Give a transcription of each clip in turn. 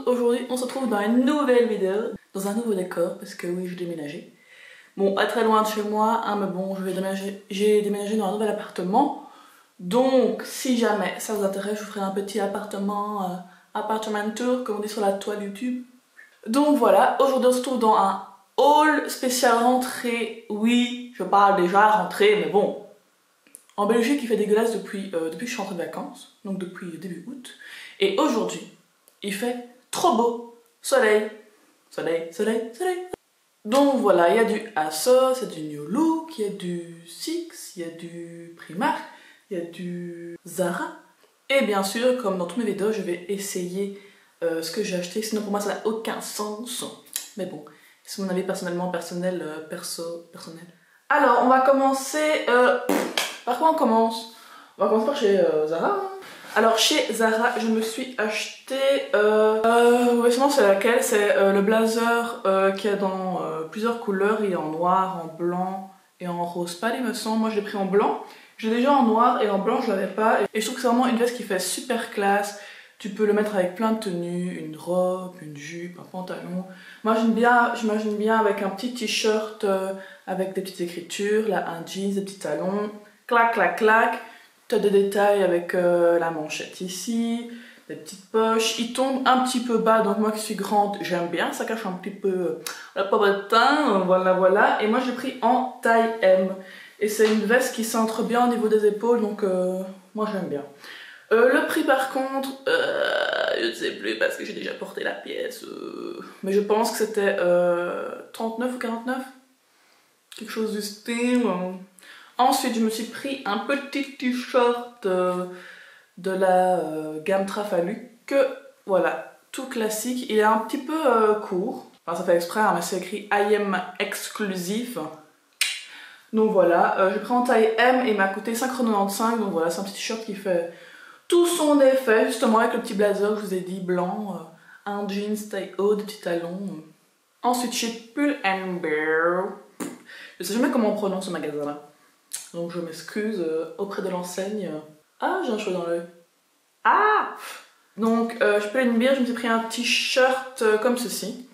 aujourd'hui on se retrouve dans une nouvelle vidéo, dans un nouveau décor, parce que oui, j'ai déménagé. Bon, pas très loin de chez moi, hein, mais bon, j'ai déménagé dans un nouvel appartement. Donc, si jamais ça vous intéresse, je vous ferai un petit appartement tour, comme on dit sur la toile YouTube. Donc voilà, aujourd'hui on se trouve dans un hall spécial rentrée. Oui, je parle déjà rentrée, mais bon. En Belgique, il fait dégueulasse depuis que je suis rentrée de vacances, donc depuis début août. Et aujourd'hui, il fait trop beau. Soleil, soleil, soleil, soleil. Donc voilà, il y a du ASOS, il y a du New Look, il y a du Six, il y a du Primark, il y a du Zara. Et bien sûr, comme dans toutes mes vidéos, je vais essayer ce que j'ai acheté. Sinon pour moi ça n'a aucun sens. Mais bon, c'est mon avis personnel. Alors, on va commencer... par quoi on commence? On va commencer par chez Zara. Alors chez Zara, je me suis acheté, sinon c'est laquelle? C'est le blazer qui est dans plusieurs couleurs. Il est en noir, en blanc et en rose pâle, il me semble. Moi je l'ai pris en blanc. J'ai déjà en noir et en blanc je l'avais pas. Et je trouve que c'est vraiment une veste qui fait super classe. Tu peux le mettre avec plein de tenues, une robe, une jupe, un pantalon. Moi j'imagine bien avec un petit t-shirt avec des petites écritures, là un jeans, des petits talons, clac clac clac. Tu as des détails avec la manchette ici, des petites poches. Il tombe un petit peu bas, donc moi qui suis grande, j'aime bien. Ça cache un petit peu la pauvretin, voilà voilà. Et moi j'ai pris en taille M. Et c'est une veste qui centre bien au niveau des épaules, donc moi j'aime bien. Le prix par contre, je ne sais plus parce que j'ai déjà porté la pièce. Mais je pense que c'était 39 ou 49. Quelque chose du style. Ensuite, je me suis pris un petit t-shirt de la gamme Trafaluk. Voilà, tout classique. Il est un petit peu court. Enfin, ça fait exprès, hein, mais c'est écrit I am exclusif. Donc voilà, j'ai pris en taille M et il m'a coûté 5,95 €. Donc voilà, c'est un petit t-shirt qui fait tout son effet, justement avec le petit blazer que je vous ai dit, blanc. Un jeans taille haut, des petits talons. Ensuite, chez Pull & Bear. Je sais jamais comment on prononce ce magasin-là. Donc je m'excuse auprès de l'enseigne. Ah, j'ai un cheveu dans l'œil. Ah! Donc je peux une bière, je me suis pris un t-shirt comme ceci.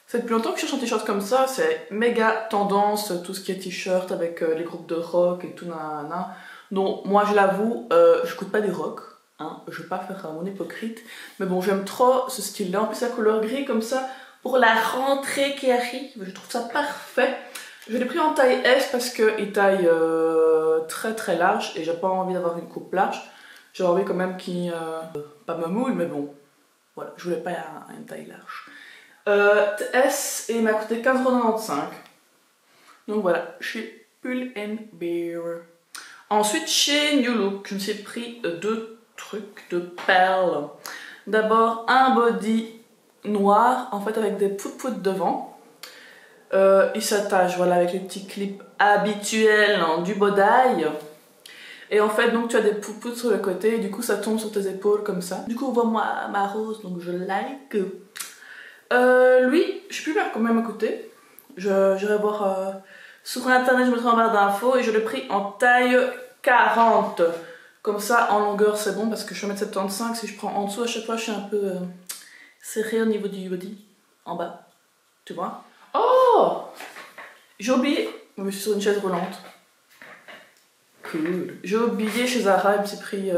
Ça fait depuis longtemps que je cherche un t-shirt comme ça, c'est méga tendance, tout ce qui est t-shirt avec les groupes de rock et tout nanana. Donc moi je l'avoue, je n'écoute pas du rock, hein, je vais pas faire mon hypocrite. Mais bon, j'aime trop ce style-là, en plus la couleur gris comme ça, pour la rentrée qui arrive, je trouve ça parfait. Je l'ai pris en taille S parce qu'il taille très très large et j'ai pas envie d'avoir une coupe large. J'ai envie quand même qu'il pas me moule, mais bon, voilà, je voulais pas une taille large. S et il m'a coûté 15,95 €. Donc voilà, chez Pull & Bear. Ensuite, chez New Look, je me suis pris deux trucs de perles. D'abord, un body noir, en fait avec des pout-pout devant. Il s'attache, voilà, avec les petits clips habituels hein, du bodaille. Et en fait, donc tu as des poupous sur le côté, et du coup ça tombe sur tes épaules comme ça. Du coup, on voit moi ma rose, donc je like. Lui, je sais plus combien il m'a coûté. J'irai voir sur internet, je mettrai en barre d'infos, et je l'ai pris en taille 40. Comme ça, en longueur, c'est bon, parce que je vais mettre 75. Si je prends en dessous, à chaque fois, je suis un peu serrée au niveau du body, en bas. Tu vois? Oh! J'ai oublié, je suis sur une chaise roulante. Cool. J'ai oublié chez Zara, il me s'est pris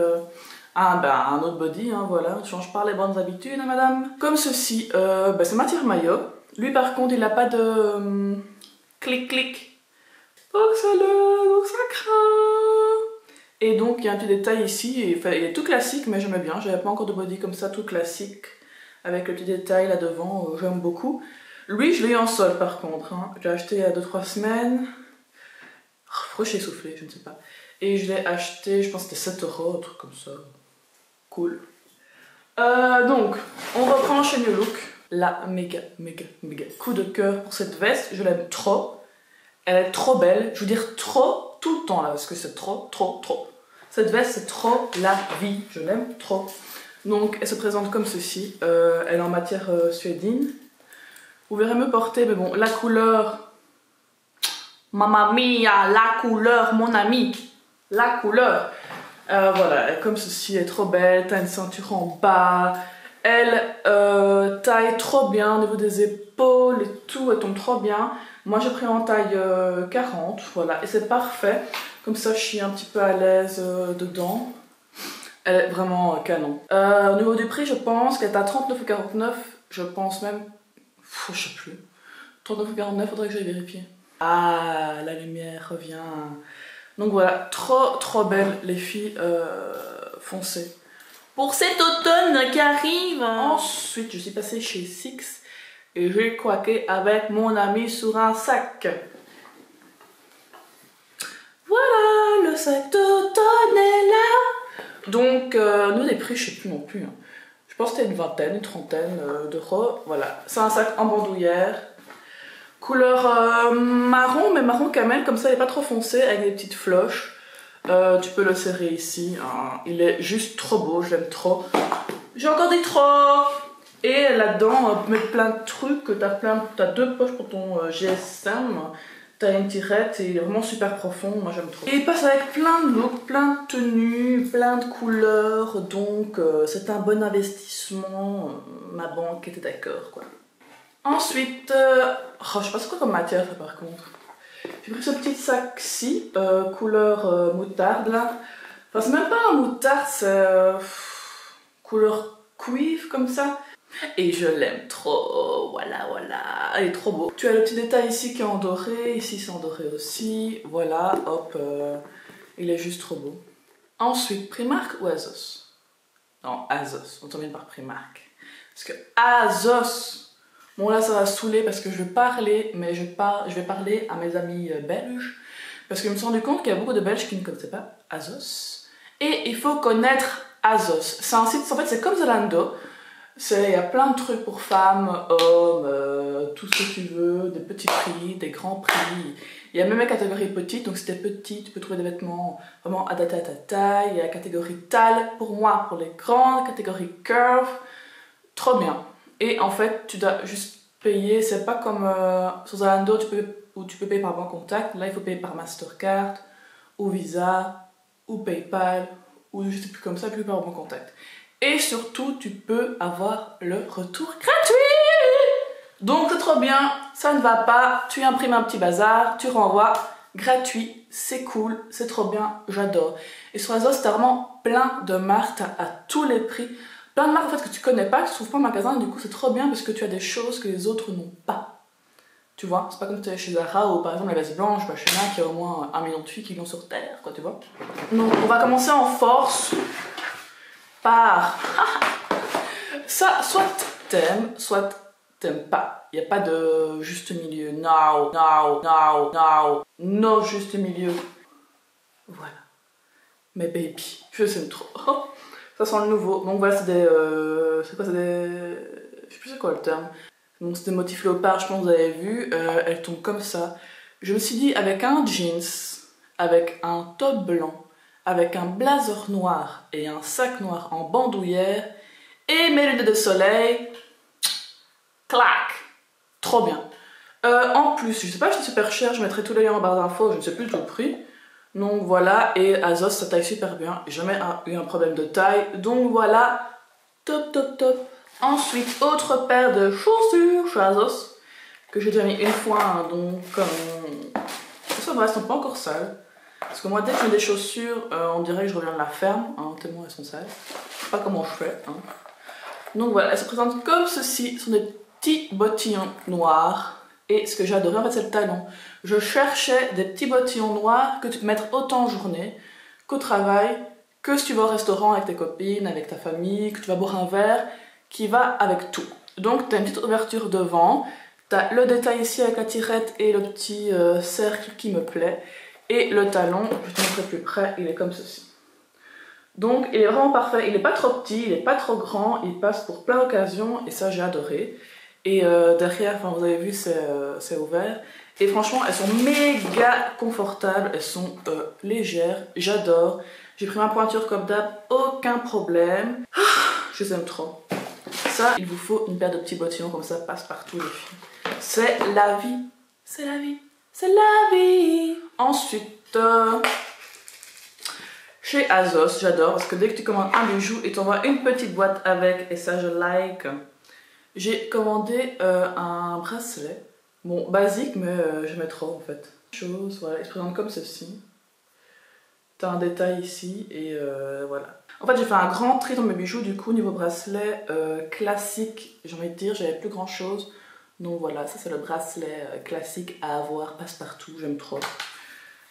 un autre body, hein, voilà. Je change pas les bonnes habitudes, hein, madame. Comme ceci, c'est matière maillot. Lui par contre, il n'a pas de clic-clic. Donc ça craint. Et donc il y a un petit détail ici, il est tout classique, mais j'aimais bien. J'avais pas encore de body comme ça, tout classique. Avec le petit détail là devant, j'aime beaucoup. Lui, je l'ai eu en solde par contre. Hein. Je l'ai acheté il y a 2-3 semaines. Pourquoi je suis essoufflée, je ne sais pas. Et je l'ai acheté, je pense que c'était 7 €, un truc comme ça. Cool. Donc, on reprend chez New Look. La méga coup de cœur pour cette veste. Je l'aime trop. Elle est trop belle. Je veux dire trop tout le temps là, parce que c'est trop. Cette veste, c'est trop la vie. Je l'aime trop. Donc, elle se présente comme ceci. Elle est en matière suédine. Vous verrez me porter, mais bon, la couleur, mamma mia, la couleur, mon ami, la couleur. Voilà, comme ceci, elle est trop belle, t'as une ceinture en bas, elle taille trop bien, au niveau des épaules et tout, elle tombe trop bien. Moi j'ai pris en taille 40, voilà, et c'est parfait. Comme ça je suis un petit peu à l'aise dedans. Elle est vraiment canon. Au niveau du prix, je pense qu'elle est à 39,49 €. Je pense même... je sais plus. 39,49 €, faudrait que j'aille vérifier. Ah, la lumière revient. Donc voilà, trop belles les filles foncées. Pour cet automne qui arrive. Ensuite, je suis passée chez Six et j'ai coiffé avec mon ami sur un sac. Voilà, le sac d'automne est là. Donc, nous, les prix, je sais plus non plus. Hein. Je pense que c'était une vingtaine, une trentaine d'euros. Voilà, c'est un sac en bandoulière. Couleur marron, mais marron camel, comme ça, il n'est pas trop foncé, avec des petites floches. Tu peux le serrer ici, hein. Il est juste trop beau, je l'aime trop. J'ai encore dit trop. Et là-dedans, on peut mettre plein de trucs, t'as deux poches pour ton GSM. T'as une tirette et il est vraiment super profond, moi j'aime trop. Et il passe avec plein de looks, plein de tenues, plein de couleurs, donc c'est un bon investissement. Ma banque était d'accord quoi. Ensuite, je sais pas c'est quoi comme matière ça par contre. J'ai pris ce petit sac-ci, couleur moutarde là. Enfin c'est même pas un moutarde, c'est couleur cuivre comme ça. Et je l'aime trop, voilà, elle est trop beau. Tu as le petit détail ici qui est en doré, ici c'est en doré aussi, voilà, hop, il est juste trop beau. Ensuite, Primark ou Azos? Non, Azos, on termine par Primark. Parce que Azos, bon là ça va saouler parce que je vais parler, mais je vais parler à mes amis belges. Parce que je me suis rendu compte qu'il y a beaucoup de Belges qui ne connaissaient pas Azos. Et il faut connaître Azos. C'est un site, en fait c'est comme Zalando. Il y a plein de trucs pour femmes, hommes, tout ce que tu veux, des petits prix, des grands prix. Il y a même la catégorie petite, donc si t'es petit, tu peux trouver des vêtements vraiment adaptés à ta taille. Il y a la catégorie taille pour moi, pour les grandes, catégorie curve, trop bien. Et en fait, tu dois juste payer, c'est pas comme sur Zalando où tu peux payer par banque contact. Là, il faut payer par Mastercard, ou Visa, ou PayPal, ou je sais plus comme ça, plus par banque contact. Et surtout, tu peux avoir le retour gratuit. Donc c'est trop bien, ça ne va pas, tu imprimes un petit bazar, tu renvoies, gratuit, c'est cool, c'est trop bien, j'adore. Et sur Azos, t'as vraiment plein de marques, t'as à tous les prix. Plein de marques en fait que tu connais pas, que tu trouves pas en magasin, et du coup c'est trop bien parce que tu as des choses que les autres n'ont pas. Tu vois, c'est pas comme tu es chez Zara ou par exemple la veste blanche, H&M qui a au moins 1 million de filles qui l'ont sur terre, quoi, tu vois. Donc on va commencer en force. Par ça, soit t'aimes, soit t'aimes pas. Il n'y a pas de juste milieu. No juste milieu. Voilà. Mais baby, je t'aime trop. Ça sent le nouveau. Donc voilà, c'est des... c'est quoi, c'est des... Je sais plus c'est quoi le terme. Donc c'est des motifs léopard, je pense que vous avez vu. Elles tombent comme ça. Je me suis dit, avec un jeans, avec un top blanc, avec un blazer noir et un sac noir en bandoulière et mes lunettes de soleil, clac, trop bien. En plus, je sais pas, c'est super cher, je mettrai tous les liens en barre d'infos, je ne sais plus tout le prix. Donc voilà, et Azos ça taille super bien, j'ai jamais eu un problème de taille, donc voilà, top. Ensuite, autre paire de chaussures chez Azos, que j'ai déjà mis une fois, hein, donc ça va, elles sont pas encore sales. Parce que moi, dès que je mets des chaussures, on dirait que je reviens de la ferme, hein, tellement elles sont sales. Je sais pas comment je fais. Hein. Donc voilà, elles se présentent comme ceci. Ce sont des petits bottillons noirs. Et ce que j'ai adoré, en fait, c'est le talon. Je cherchais des petits bottillons noirs que tu peux mettre autant en journée qu'au travail, que si tu vas au restaurant avec tes copines, avec ta famille, que tu vas boire un verre, qui va avec tout. Donc, tu as une petite ouverture devant. Tu as le détail ici avec la tirette et le petit cercle qui me plaît. Et le talon, je te montrerai plus près, il est comme ceci. Donc il est vraiment parfait, il n'est pas trop petit, il n'est pas trop grand, il passe pour plein d'occasions et ça j'ai adoré. Et derrière, enfin, vous avez vu, c'est ouvert. Et franchement, elles sont méga confortables, elles sont légères, j'adore. J'ai pris ma pointure comme d'hab, aucun problème. Je les aime trop. Ça, il vous faut une paire de petits bottillons comme ça, passe partout les filles. C'est la vie, c'est la vie. C'est la vie. Ensuite, chez Azos, j'adore parce que dès que tu commandes un bijou, ils t'envoient une petite boîte avec et ça je like. J'ai commandé un bracelet. Bon, basique, mais j'aimais trop en fait. Chose, voilà, il se présente comme ceci. T'as un détail ici et voilà. En fait, j'ai fait un grand tri dans mes bijoux, du coup, niveau bracelet classique, j'ai envie de dire, j'avais plus grand chose. Donc voilà, ça c'est le bracelet classique à avoir, passe-partout, j'aime trop.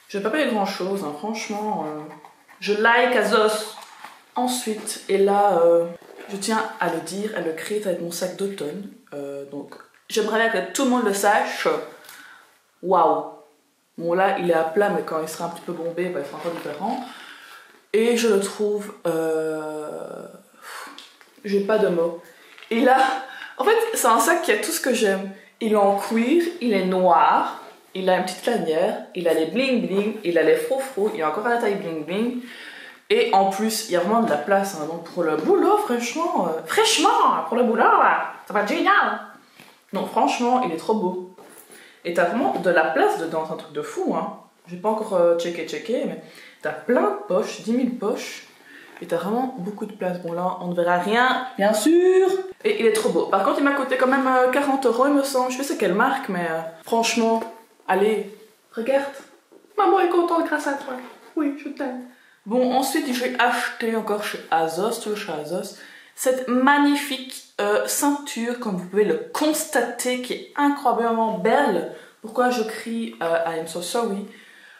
Je vais pas payer grand chose, hein, franchement, je like Azos. Ensuite, et là, je tiens à le dire, à le crier avec mon sac d'automne. Donc, j'aimerais bien que tout le monde le sache. Waouh! Bon là, il est à plat, mais quand il sera un petit peu bombé, bah, il sera encore différent. Et je le trouve... j'ai pas de mots. Et là, en fait, c'est un sac qui a tout ce que j'aime. Il est en cuir, il est noir, il a une petite lanière, il a les bling bling, il a les froufrous, il a encore la taille bling bling. Et en plus, il y a vraiment de la place. Hein, donc pour le boulot, franchement, pour le boulot, ça va être génial. Non, franchement, il est trop beau. Et t'as vraiment de la place dedans, c'est un truc de fou. Hein. J'ai pas encore checké, mais t'as plein de poches, 10 000 poches. Et t'as vraiment beaucoup de place. Bon là, on ne verra rien, bien sûr. Et il est trop beau. Par contre, il m'a coûté quand même 40 €, il me semble. Je sais c'est quelle marque, mais franchement, allez, regarde. Maman est contente grâce à toi. Oui, je t'aime. Bon, ensuite, j'ai acheté encore chez Azos, toujours chez Azos, cette magnifique ceinture, comme vous pouvez le constater, qui est incroyablement belle. Pourquoi je crie I am so sorry?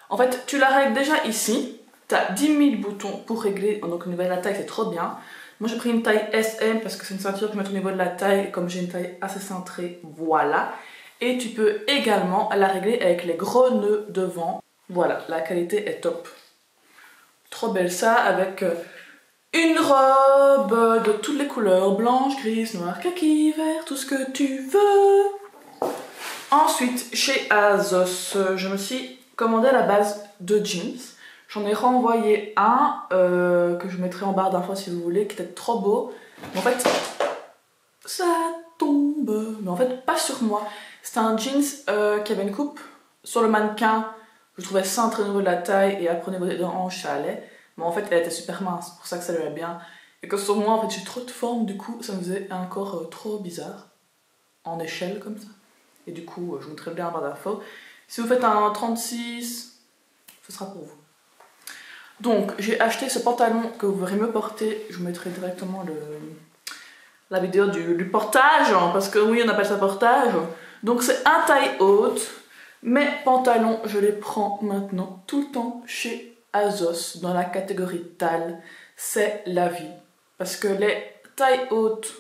En fait, tu la règles déjà ici. Tu as 10 000 boutons pour régler, donc au niveau de la taille, c'est trop bien. Moi, j'ai pris une taille SM parce que c'est une ceinture qui met au niveau de la taille, et comme j'ai une taille assez cintrée, voilà. Et tu peux également la régler avec les gros nœuds devant. Voilà, la qualité est top. Trop belle ça, avec une robe de toutes les couleurs, blanche, grise, noire, kaki, vert, tout ce que tu veux. Ensuite, chez Azos, je me suis commandé à la base 2 jeans. J'en ai renvoyé un que je mettrai en barre d'infos si vous voulez, qui était trop beau. Mais en fait, ça tombe. Mais en fait, pas sur moi. C'était un jeans qui avait une coupe sur le mannequin. Je trouvais cintré au niveau de la taille et après au niveau des hanches, ça allait. Mais en fait, elle était super mince, c'est pour ça que ça lui allait bien. Et que sur moi, en fait, j'ai trop de forme, du coup, ça me faisait un corps trop bizarre. En échelle, comme ça. Et du coup, je vous mettrai bien en barre d'infos. Si vous faites un 36, ce sera pour vous. Donc, j'ai acheté ce pantalon que vous verrez me porter. Je vous mettrai directement la vidéo du portage, hein, parce que oui, on appelle ça portage. Donc, c'est un taille haute. Mes pantalons, je les prends maintenant tout le temps chez Azos, dans la catégorie taille. C'est la vie. Parce que les tailles hautes,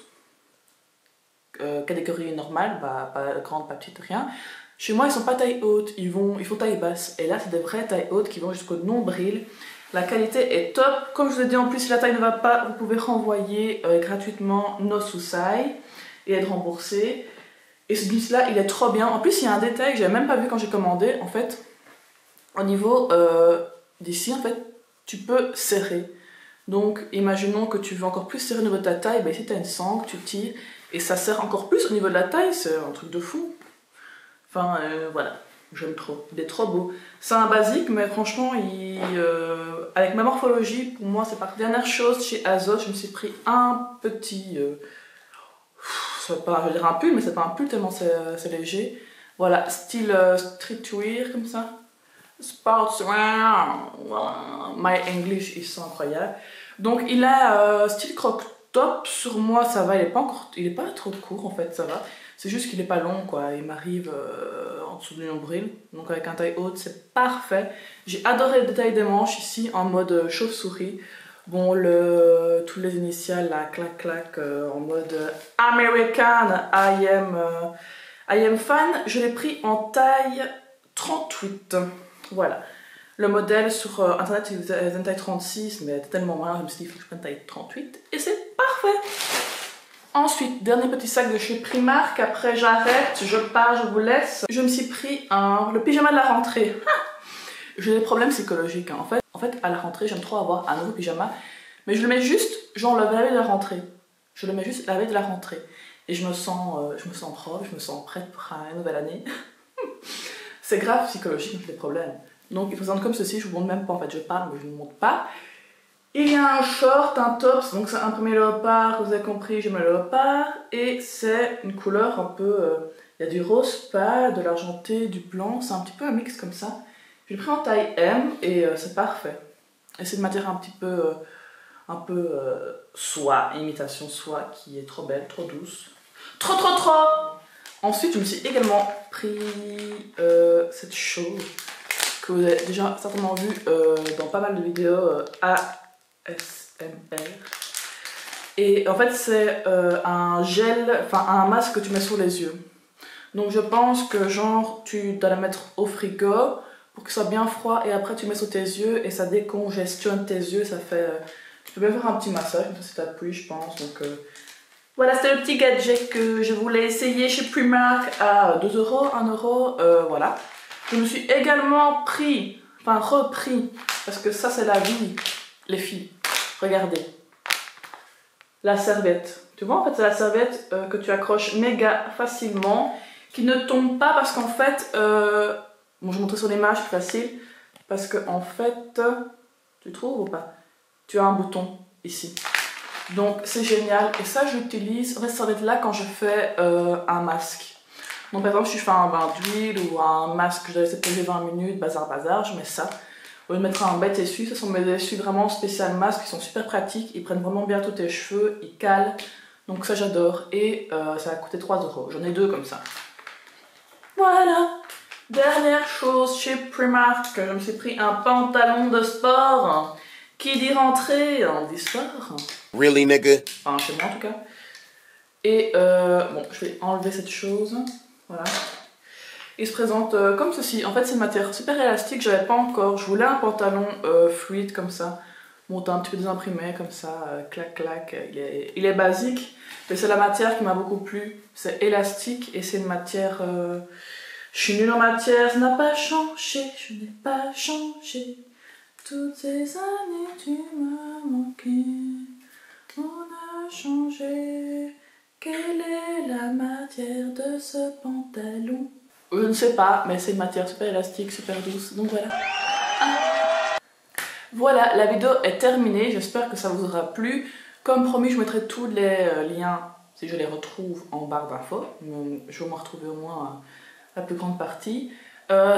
catégorie normale, bah, pas grande, pas petite, rien. Chez moi, ils sont pas taille haute, ils font taille basse. Et là, c'est des vraies tailles hautes qui vont jusqu'au nombril. La qualité est top. Comme je vous ai dit, en plus, si la taille ne va pas, vous pouvez renvoyer gratuitement nos sous-sailles et être remboursé. Et ce jeans là, il est trop bien. En plus, il y a un détail que j'avais même pas vu quand j'ai commandé. En fait, au niveau d'ici, en fait, tu peux serrer. Donc, imaginons que tu veux encore plus serrer au niveau de ta taille. Ben, ici, tu as une sangle, tu tires et ça serre encore plus au niveau de la taille. C'est un truc de fou. Enfin, voilà. J'aime trop. Il est trop beau. C'est un basique, mais franchement, avec ma morphologie, pour moi, c'est pas. Dernière chose, chez Azos, je me suis pris un petit. C'est pas, je veux dire un pull, mais c'est pas un pull tellement c'est léger. Voilà, style streetwear comme ça. Sportswear. Voilà. My English, ils sont incroyables. Donc, il a style croc top. Sur moi, ça va. Il est pas trop court en fait, ça va. C'est juste qu'il est pas long, quoi. Il m'arrive en dessous du nombril. Donc, avec un taille haute, c'est parfait. J'ai adoré le détail des manches ici en mode chauve-souris. Bon, tous les initiales, là, clac clac, en mode American, I am fan. Je l'ai pris en taille 38. Voilà. Le modèle sur internet, il faisait une taille 36, mais tellement mal, je me suis dit, il faut que je prenne taille 38. Et c'est parfait. Ensuite, dernier petit sac de chez Primark. Après, j'arrête, je pars, je vous laisse. Je me suis pris le pyjama de la rentrée. J'ai des problèmes psychologiques, hein. En fait, à la rentrée, j'aime trop avoir un nouveau pyjama. Mais je le mets juste, genre la veille de la rentrée. Je le mets juste la veille de la rentrée. Et je me sens propre, je me sens prête pour une nouvelle année. C'est grave psychologique, des problèmes. Donc, il faut se rendre comme ceci, je vous montre même pas, en fait, je parle, mais je ne vous montre pas. Il y a un short, un top, donc c'est imprimé léopard, vous avez compris, j'aime le léopard. Et c'est une couleur un peu... il y a du rose pâle, de l'argenté, du blanc, c'est un petit peu un mix comme ça. J'ai pris en taille M et c'est parfait. Et c'est une matière un petit peu... soie, imitation soie, qui est trop belle, trop douce. Trop trop trop. Ensuite, je me suis également pris cette chose que vous avez déjà certainement vu dans pas mal de vidéos ASMR. Et en fait, c'est un gel, enfin un masque que tu mets sur les yeux. Donc je pense que genre tu dois la mettre au frigo pour que ce soit bien froid et après tu mets sur tes yeux et ça décongestionne tes yeux, ça fait... tu peux bien faire un petit massage, comme ça c'est t'appuies je pense. Donc voilà, c'était le petit gadget que je voulais essayer chez Primark à 2 €, 1 €, voilà. Je me suis également repris, parce que ça c'est la vie, les filles. Regardez, la serviette. Tu vois en fait c'est la serviette que tu accroches méga facilement, qui ne tombe pas parce qu'en fait, bon je vais montrer sur l'image, c'est facile, parce que en fait, tu trouves ou pas? Tu as un bouton ici. Donc c'est génial et ça j'utilise cette serviette là quand je fais un masque. Donc par exemple si je fais un bain d'huile ou un masque que je dois laisser poser 20 minutes, bazar, je mets ça. Au lieu de mettre un bête essuie, ce sont mes essuies vraiment spécial masques qui sont super pratiques, ils prennent vraiment bien tous tes cheveux, ils calent. Donc ça j'adore et ça a coûté 3 €. J'en ai 2 comme ça. Voilà. Dernière chose chez Primark, je me suis pris un pantalon de sport. Qui dit rentrer, on dit sport. Really, nigga? Enfin, chez moi en tout cas. Et bon, je vais enlever cette chose. Voilà. Il se présente comme ceci. En fait, c'est une matière super élastique. J'avais pas encore. Je voulais un pantalon fluide comme ça. Bon, t'as un petit peu désimprimé comme ça. Clac, clac. Il est basique. Mais c'est la matière qui m'a beaucoup plu. C'est élastique et c'est une matière. Je suis nulle en matière. Ça n'a pas changé. Je n'ai pas changé. Toutes ces années, tu m'as manqué. On a changé. Quelle est la matière de ce pantalon? Je ne sais pas, mais c'est une matière super élastique, super douce. Donc voilà. Voilà, la vidéo est terminée. J'espère que ça vous aura plu. Comme promis, je mettrai tous les liens, si je les retrouve, en barre d'infos. Je vais m'en retrouver au moins la plus grande partie.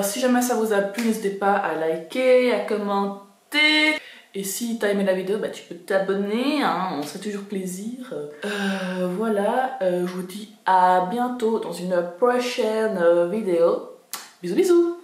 Si jamais ça vous a plu, n'hésitez pas à liker, à commenter. Et si t'as aimé la vidéo, bah, tu peux t'abonner, hein, on se fait toujours plaisir. Voilà, je vous dis à bientôt dans une prochaine vidéo. Bisous bisous.